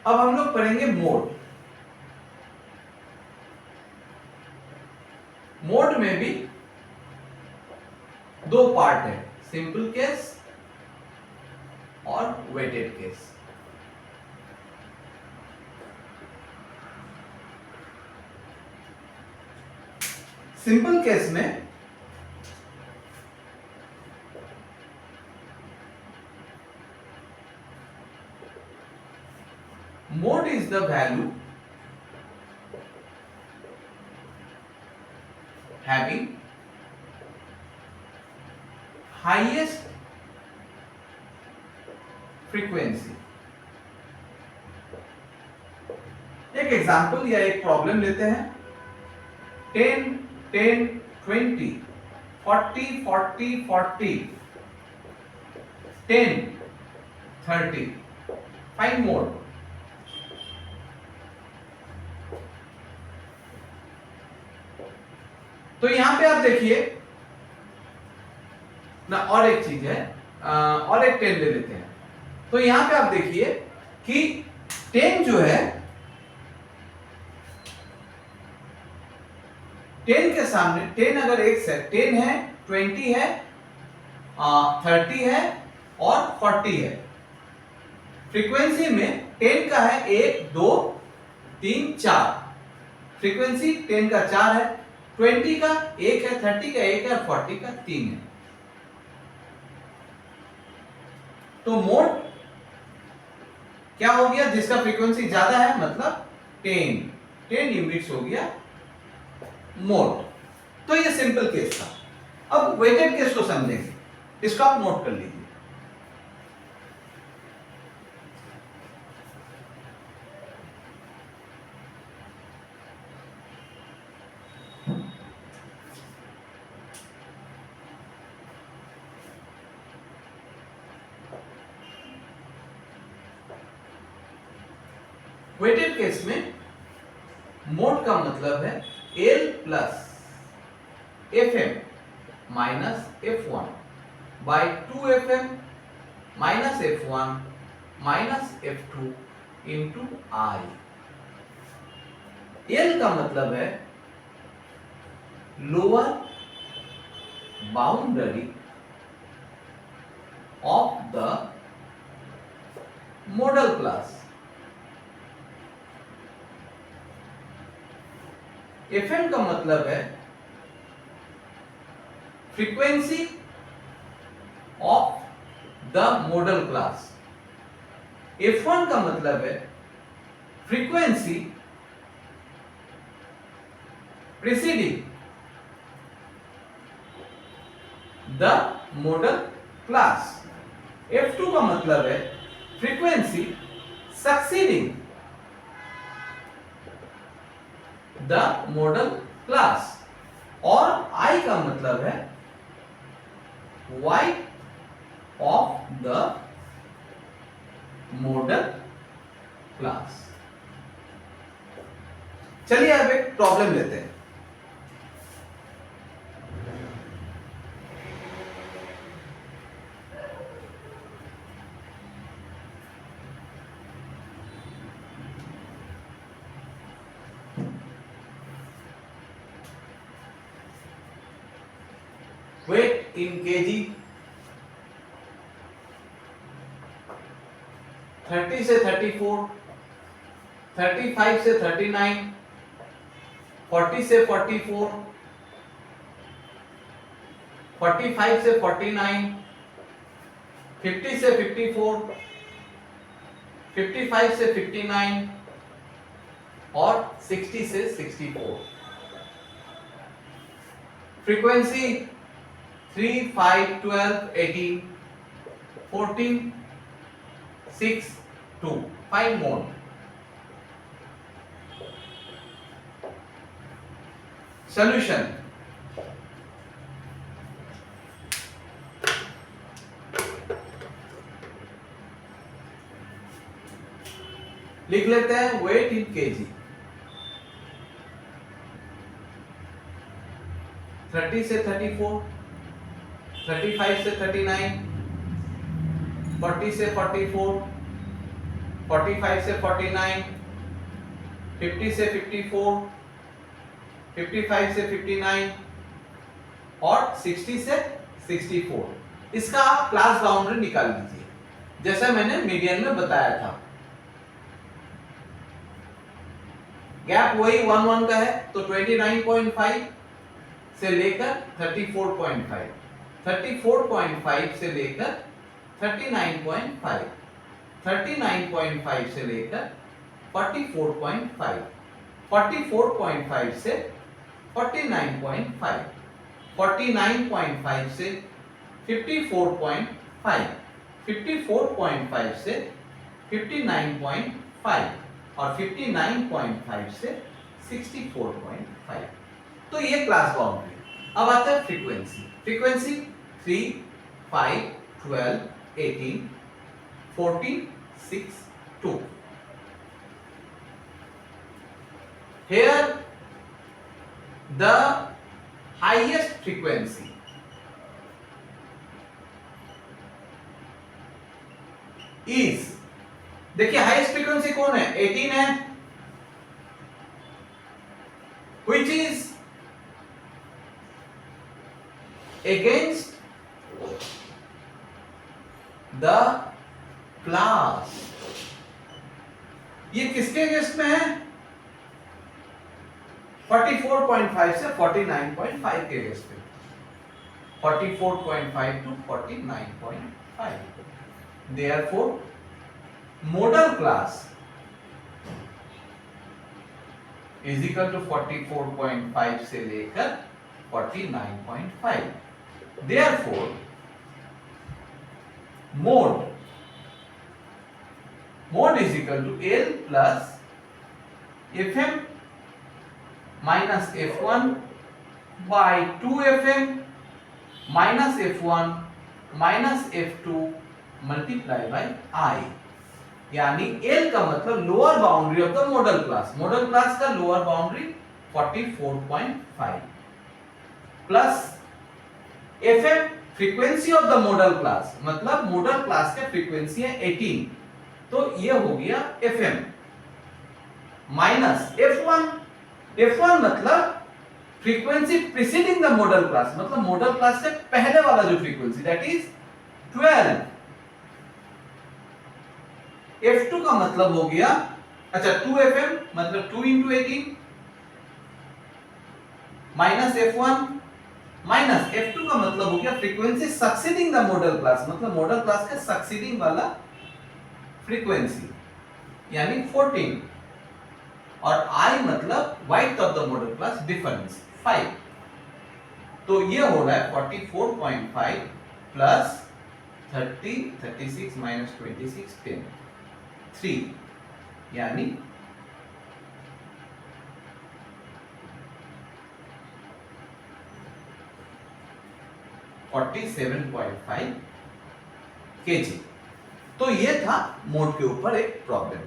अब हम लोग पढ़ेंगे मोड। मोड में भी दो पार्ट है, सिंपल केस और वेटेड केस। सिंपल केस में mode is the value having highest frequency। एक एग्जांपल या एक प्रॉब्लम लेते हैं, 10 10 20 40 40 40 10 30 फाइंड मोड। तो यहां पे आप देखिए ना, और एक चीज है, और एक 10 ले लेते हैं। तो यहां पे आप देखिए कि 10 जो है, 10 के सामने 10 अगर एक से 10 है, 20 है, 30 है और 40 है। फ्रीक्वेंसी में 10 का है 1 2 3 4, फ्रीक्वेंसी 10 का 4 है, 20 का 1 है, 30 का 1 है और 40 का 3 है। तो मोड क्या हो गया, जिसका फ्रीक्वेंसी ज्यादा है, मतलब 10 यूनिट्स हो गया मोड। तो ये सिंपल केस था। अब वेटेड केस को समझेंगे, इसको आप नोट कर लीजिए। वेटेड केस में मोड का मतलब है L plus FM minus F1 by 2FM minus F1 minus F2 into I। L का मतलब है lower boundary of the model class. FM का मतलब है frequency of the model class. F1 का मतलब है frequency preceding the model class. F2 का मतलब है frequency succeeding the model class. और I का मतलब है y of the model class. चलिए अब एक प्रॉब्लम लेते हैं। वेट इन केजी 30 से 34, 35 से 39, 40 से 44, 45 से 49, 50 से 54, 55 से 59 और 60 से 64। फ्रीक्वेंसी 3, 5, 12, 18, 14, 6, 2। Find mode. सॉल्यूशन। लिख लेते हैं वेट इन केजी। 30 से 34, 35 से 39, 40 से 44, 45 से 49, 50 से 54, 55 से 59 और 60 से 64। इसका आप क्लास बाउंड्री निकाल लीजिए जैसा मैंने मीडियन में बताया था। गैप वही 1 1 का है तो 29.5 से लेकर 34.5, 34.5 से लेकर 39.5, 39.5 से लेकर 44.5, 44.5 से 49.5, 49.5 से 54.5, 54.5 से 59.5 और 59.5 से 64.5। तो ये क्लास बाउंड्री। अब आता है frequency. Frequency 3, 5, 12, 18, 14, 6, 2। Here the highest frequency is, देखिए हाईएस्ट फ्रीक्वेंसी कौन है? 18 है, which is against the class। ये किसके अगेंस्ट में है? 44.5 से 49.5 के अगेंस्ट में, 44.5 to 49.5। Therefore modal class is equal to 44.5 से लेकर 49.5। Therefore mode is equal to L plus Fm minus F1 by 2Fm minus F1 minus F2 multiply by I। यानी L का मतलब lower boundary of the model class. Model class का lower boundary 44.5 plus Fm frequency of the model class, मतलब model class का frequency है 18, तो ये हो गया Fm माइनस F1। F1 मतलब frequency preceding the model class, मतलब मॉडल क्लास से पहले वाला जो फ्रीक्वेंसी, दैट इज 12। F2 का मतलब हो गया, अच्छा 2Fm मतलब 2 into 18 minus F1 minus F2 का मतलब हो गया frequency succeeding the model class, मतलब मॉडल क्लास के सक्सीडिंग वाला फ्रीक्वेंसी यानी 14, और I मतलब width of the model class difference 5। तो ये हो रहा है 44.5 प्लस 30, 36 माइनस 26, 10, 3 यानी 47.5 kg। तो ये था मोड के ऊपर एक प्रॉब्लम।